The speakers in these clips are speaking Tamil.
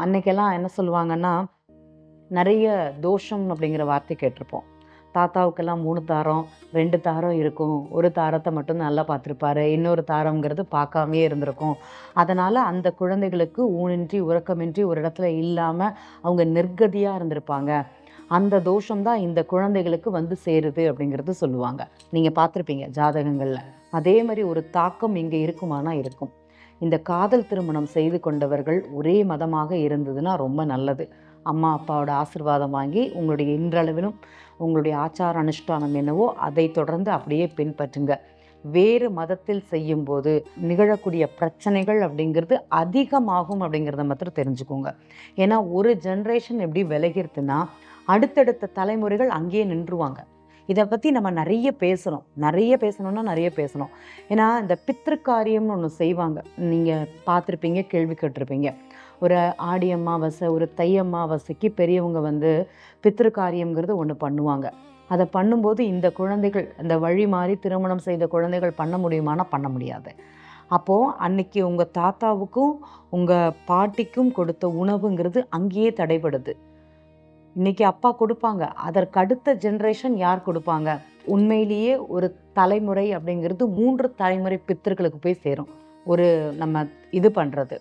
அன்னைக்கெல்லாம் என்ன சொல்லுவாங்கன்னா, நெறைய தோஷம் அப்படிங்கிற வார்த்தை கேட்டிருப்போம். தாத்தாவுக்கெல்லாம் 3 தாரம், 2 தாரம் இருக்கும். ஒரு தாரத்த மட்டும் நல்லா பார்த்துருப்பாரு. இன்னொரு தாரம்ங்கிறது பார்க்காமயே இருந்திருக்கும். அதனால அந்த குழந்தைகளுக்கு ஊனின்றி, உறக்கமின்றி ஒரு இடத்துல இல்லாம அவங்க நிர்கதியா இருந்திருப்பாங்க. அந்த தோஷம் தான் இந்த குழந்தைகளுக்கு வந்து சேருது அப்படிங்கிறது சொல்லுவாங்க. நீங்க பார்த்துருப்பீங்க ஜாதகங்கள்ல. அதே மாரி ஒரு தாக்கம் இங்க இருக்குமானா இருக்கும். இந்த காதல் திருமணம் செய்து கொண்டவர்கள் ஒரே மதமாக இருந்ததுன்னா ரொம்ப நல்லது. அம்மா அப்பாவோட ஆசீர்வாதம் வாங்கி உங்களுடைய இன்றளவிலும் உங்களுடைய ஆச்சார அனுஷ்டானம் என்னவோ அதை தொடர்ந்து அப்படியே பின்பற்றுங்க. வேறு மதத்தில் செய்யும்போது நிகழக்கூடிய பிரச்சனைகள் அப்படிங்கிறது அதிகமாகும் அப்படிங்கிறத மாத்திரம் தெரிஞ்சுக்கோங்க. ஏன்னா ஒரு ஜென்ரேஷன் எப்படி விலகிருதுன்னா அடுத்தடுத்த தலைமுறைகள் அங்கேயே நின்றுவாங்க. இதை பற்றி நம்ம நிறைய பேசணும். நிறைய பேசணும்னா நிறைய பேசணும். ஏன்னா இந்த பித்ருக்காரியம்னு ஒன்று செய்வாங்க. நீங்கள் பார்த்துருப்பீங்க, கேள்வி கேட்டிருப்பீங்க. ஒரு ஆடி அமாவாசை, ஒரு தை அமாவாசைக்கு பெரியவங்க வந்து பித்ருக்காரியம்ங்கிறது ஒன்று பண்ணுவாங்க. அதை பண்ணும்போது இந்த குழந்தைகள், இந்த வழி மாறி திருமணம் செய்த குழந்தைகள் பண்ண முடியுமானா பண்ண முடியாது. அப்போது அன்னைக்கு உங்கள் தாத்தாவுக்கும் உங்கள் பாட்டிக்கும் கொடுத்த உணவுங்கிறது அங்கேயே தடைபடுது. இன்னைக்கு அப்பா கொடுப்பாங்க, அதற்கு அடுத்த ஜென்ரேஷன் யார் கொடுப்பாங்க? உண்மையிலேயே ஒரு தலைமுறை அப்படிங்கிறது 3 தலைமுறை பித்தர்களுக்கு போய் சேரும். ஒரு நம்ம இது பண்ணுறது,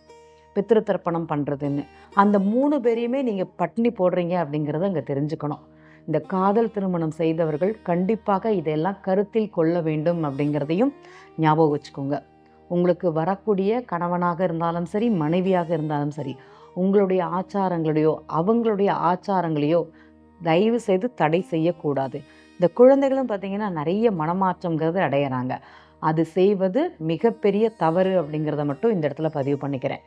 பித்ரு தர்ப்பணம் பண்ணுறதுன்னு. அந்த 3 பேரையுமே நீங்கள் பட்டினி போடுறீங்க அப்படிங்கிறத அங்கே தெரிஞ்சுக்கணும். இந்த காதல் திருமணம் செய்தவர்கள் கண்டிப்பாக இதையெல்லாம் கருத்தில் கொள்ள வேண்டும் அப்படிங்கிறதையும் ஞாபகம் வச்சுக்கோங்க. உங்களுக்கு வரக்கூடிய கணவனாக இருந்தாலும் சரி, மனைவியாக இருந்தாலும் சரி, உங்களுடைய ஆச்சாரங்களையோ அவங்களுடைய ஆச்சாரங்களையோ தயவு செய்து தடை செய்யக்கூடாது. இந்த குழந்தைகளும் பார்த்திங்கன்னா நிறைய மனமாற்றங்கிறது அடையிறாங்க. அது செய்வது மிகப்பெரிய தவறு அப்படிங்கிறத மட்டும் இந்த இடத்துல பதிவு பண்ணிக்கிறேன்.